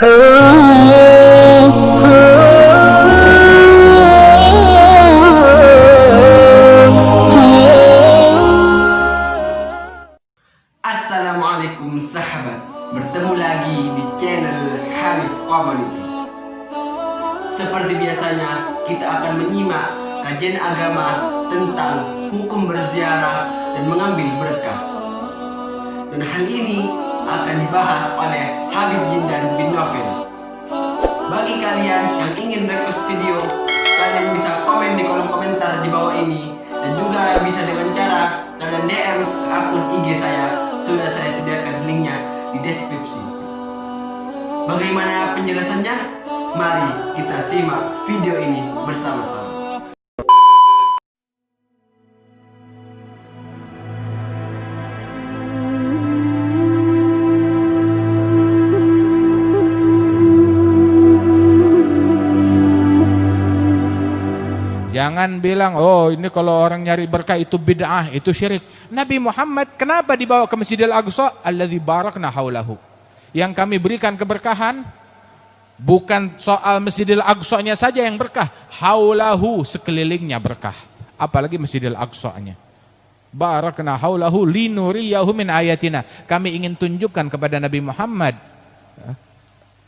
Assalamualaikum sahabat, bertemu lagi di channel Hanif Community. Seperti biasanya, kita akan menyimak kajian agama tentang hukum berziarah dan mengambil berkah. Dan hal ini akan dibahas oleh Habib Jindan bin Novel. Bagi kalian yang ingin request video, kalian bisa komen di kolom komentar di bawah ini, dan juga bisa dengan cara kalian DM ke akun IG saya. Sudah saya sediakan linknya di deskripsi. Bagaimana penjelasannya? Mari kita simak video ini bersama-sama. Jangan bilang, oh ini kalau orang nyari berkah itu bid'ah, itu syirik. Nabi Muhammad kenapa dibawa ke Masjidil Aqsa? Alladzi barakna haulahu. Yang kami berikan keberkahan bukan soal Masjidil Aqsa-nya saja yang berkah, haulahu, sekelilingnya berkah. Apalagi Masjidil Aqsa-nya. Barakna haulahu linuriyahu min ayatina. Kami ingin tunjukkan kepada Nabi Muhammad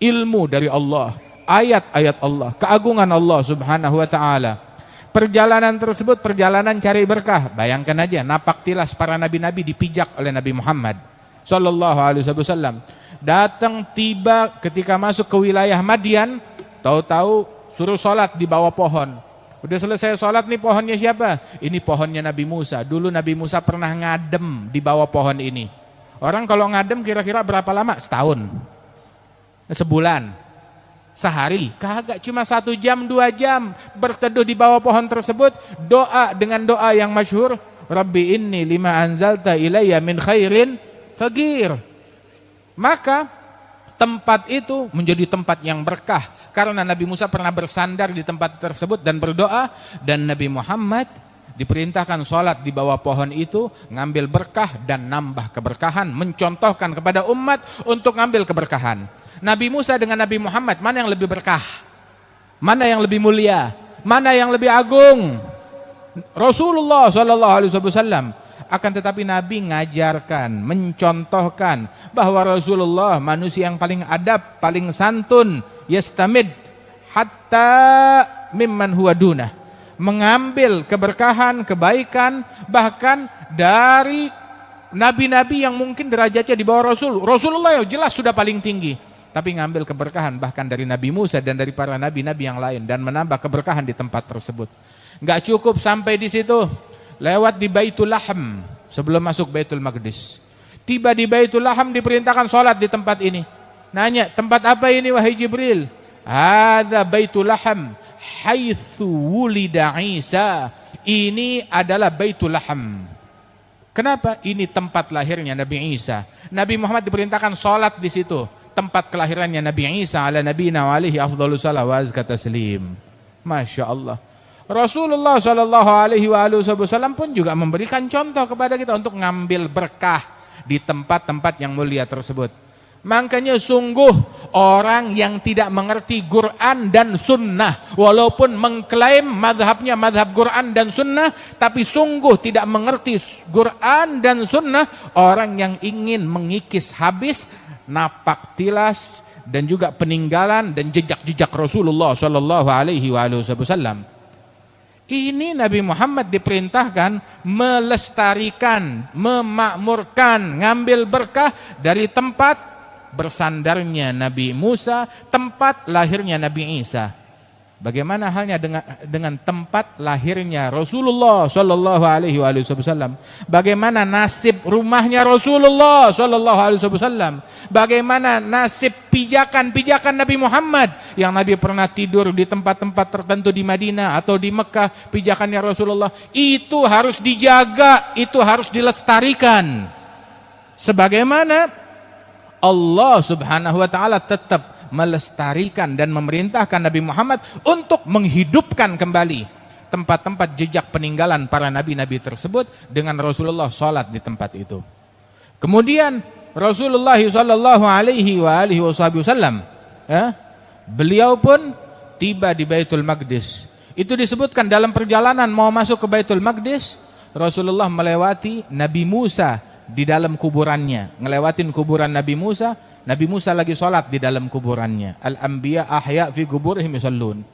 ilmu dari Allah, ayat-ayat Allah, keagungan Allah Subhanahu wa taala. Perjalanan tersebut perjalanan cari berkah. Bayangkan aja, napak tilas para nabi-nabi dipijak oleh Nabi Muhammad sallallahu alaihi wasallam. Datang tiba ketika masuk ke wilayah Madian, tahu-tahu suruh sholat di bawah pohon. Udah selesai sholat, nih pohonnya siapa? Ini pohonnya Nabi Musa. Dulu Nabi Musa pernah ngadem di bawah pohon ini. Orang kalau ngadem kira-kira berapa lama? Setahun, sebulan, sehari? Kagak, cuma 1 jam 2 jam berteduh di bawah pohon tersebut, doa dengan doa yang masyhur, Rabbi inni lima anzalta ilayya min khairin faqir. Maka tempat itu menjadi tempat yang berkah karena Nabi Musa pernah bersandar di tempat tersebut dan berdoa, dan Nabi Muhammad diperintahkan sholat di bawah pohon itu, ngambil berkah dan nambah keberkahan, mencontohkan kepada umat untuk ngambil keberkahan. Nabi Musa dengan Nabi Muhammad, mana yang lebih berkah? Mana yang lebih mulia? Mana yang lebih agung? Rasulullah SAW. Akan tetapi Nabi ngajarkan, mencontohkan bahwa Rasulullah manusia yang paling adab, paling santun, yastamid hatta mimman huwa dunah, mengambil keberkahan, kebaikan bahkan dari nabi-nabi yang mungkin derajatnya di bawah Rasul. Rasulullah jelas sudah paling tinggi, tapi ngambil keberkahan bahkan dari Nabi Musa dan dari para nabi-nabi yang lain dan menambah keberkahan di tempat tersebut. Nggak cukup sampai di situ, lewat di Baitul Laham sebelum masuk Baitul Maqdis. Tiba di Baitul Laham diperintahkan sholat di tempat ini. Nanya, tempat apa ini wahai Jibril? Hadza Baitul Laham haitsu wulida Isa. Ini adalah Baitul Laham. Kenapa? Ini tempat lahirnya Nabi Isa. Nabi Muhammad diperintahkan sholat di situ, tempat kelahirannya Nabi Isa ala nabiyina wa alihi afdhalus salawat wa azka taslim. Masya Allah. Rasulullah sallallahu alaihi wasallam pun juga memberikan contoh kepada kita untuk ngambil berkah di tempat-tempat yang mulia tersebut. Makanya sungguh orang yang tidak mengerti Quran dan Sunnah, walaupun mengklaim madhabnya madhab Quran dan Sunnah, tapi sungguh tidak mengerti Quran dan Sunnah, orang yang ingin mengikis habis napak tilas dan juga peninggalan dan jejak-jejak Rasulullah sallallahu alaihi wasallam. Ini Nabi Muhammad diperintahkan melestarikan, memakmurkan, ngambil berkah dari tempat bersandarnya Nabi Musa, tempat lahirnya Nabi Isa. Bagaimana halnya dengan tempat lahirnya Rasulullah sallallahu alaihi wasallam? Bagaimana nasib rumahnya Rasulullah sallallahu alaihi wasallam? Bagaimana nasib pijakan-pijakan Nabi Muhammad yang Nabi pernah tidur di tempat-tempat tertentu di Madinah atau di Mekah, pijakannya Rasulullah itu harus dijaga, itu harus dilestarikan. Sebagaimana Allah Subhanahu wa taala tetap melestarikan dan memerintahkan Nabi Muhammad untuk menghidupkan kembali tempat-tempat jejak peninggalan para nabi-nabi tersebut dengan Rasulullah sholat di tempat itu. Kemudian Rasulullah sallallahu alaihi wasallam beliau pun tiba di Baitul Maqdis. Itu disebutkan dalam perjalanan mau masuk ke Baitul Maqdis, Rasulullah melewati Nabi Musa di dalam kuburannya. Ngelewatin kuburan Nabi Musa lagi sholat di dalam kuburannya. Al-anbiya ahya fi kuburihim yusallun.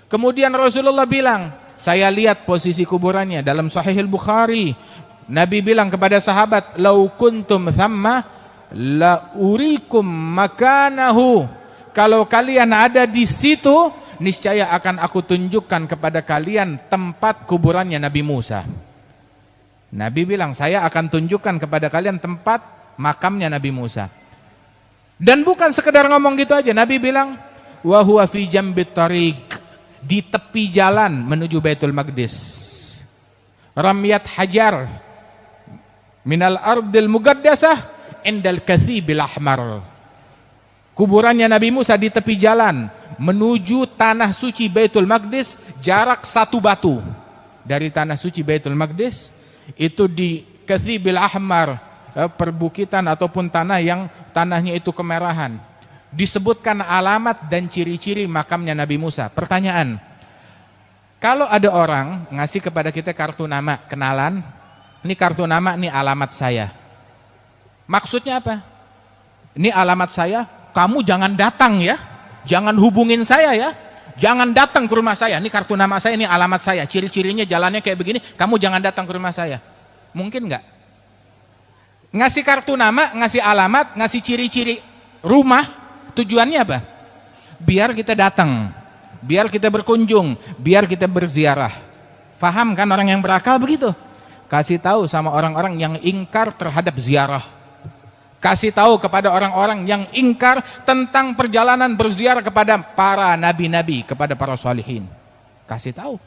Kemudian Rasulullah bilang, saya lihat posisi kuburannya dalam Sahih Al-Bukhari. Nabi bilang kepada sahabat, "Lau kuntum thamma la urikum makanahu." Kalau kalian ada di situ, niscaya akan aku tunjukkan kepada kalian tempat kuburannya Nabi Musa. Nabi bilang, saya akan tunjukkan kepada kalian tempat makamnya Nabi Musa. Dan bukan sekedar ngomong gitu aja, Nabi bilang, wa huwa fi jambit tariq, di tepi jalan menuju Baitul Maqdis. Ramyat hajar minal ardil mugaddasah indal kathibil ahmar. Kuburannya Nabi Musa di tepi jalan menuju tanah suci Baitul Maqdis, jarak 1 batu dari tanah suci Baitul Maqdis. Itu di Kathibil Ahmar, perbukitan ataupun tanah yang tanahnya itu kemerahan. Disebutkan alamat dan ciri-ciri makamnya Nabi Musa. Pertanyaan, kalau ada orang ngasih kepada kita kartu nama, kenalan, ini kartu nama, ini alamat saya, maksudnya apa? Ini alamat saya, kamu jangan datang ya, jangan hubungin saya ya, jangan datang ke rumah saya, ini kartu nama saya, ini alamat saya, ciri-cirinya jalannya kayak begini, kamu jangan datang ke rumah saya. Mungkin nggak? Ngasih kartu nama, ngasih alamat, ngasih ciri-ciri rumah, tujuannya apa? Biar kita datang, biar kita berkunjung, biar kita berziarah. Faham kan orang yang berakal begitu? Kasih tahu sama orang-orang yang ingkar terhadap ziarah. Kasih tahu kepada orang-orang yang ingkar tentang perjalanan berziarah kepada para nabi-nabi, kepada para salihin. Kasih tahu.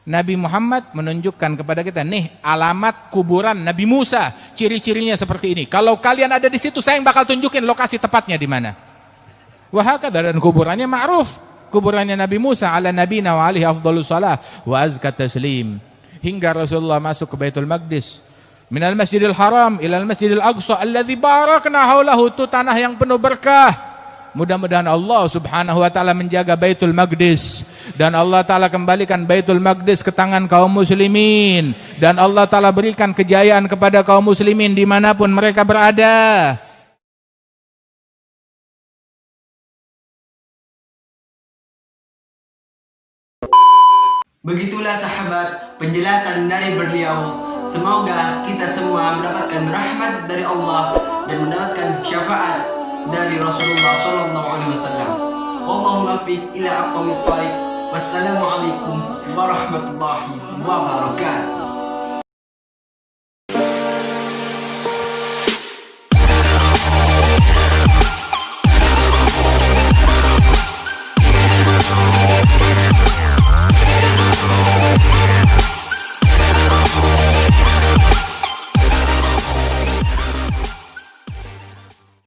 Nabi Muhammad menunjukkan kepada kita, nih alamat kuburan Nabi Musa, ciri-cirinya seperti ini. Kalau kalian ada di situ, saya yang bakal tunjukin lokasi tepatnya di mana. Wahakadha, dan kuburannya ma'ruf. Kuburannya Nabi Musa ala nabina wa alihi afdhalus salah wa azka taslim. Hingga Rasulullah masuk ke Baitul Maqdis. Minal Masjidil Haram ilal Masjidil Aqsa alladzi barakna haulahu, itu tanah yang penuh berkah. Mudah-mudahan Allah Subhanahu wa taala menjaga Baitul Maqdis dan Allah taala kembalikan Baitul Maqdis ke tangan kaum muslimin dan Allah taala berikan kejayaan kepada kaum muslimin dimanapun mereka berada. Begitulah sahabat penjelasan dari beliau. Semoga kita semua mendapatkan rahmat dari Allah dan mendapatkan syafaat dari Rasulullah SAW. Wallahumma fiq ila aqwamit thariq. Wassalamualaikum warahmatullahi wabarakatuh.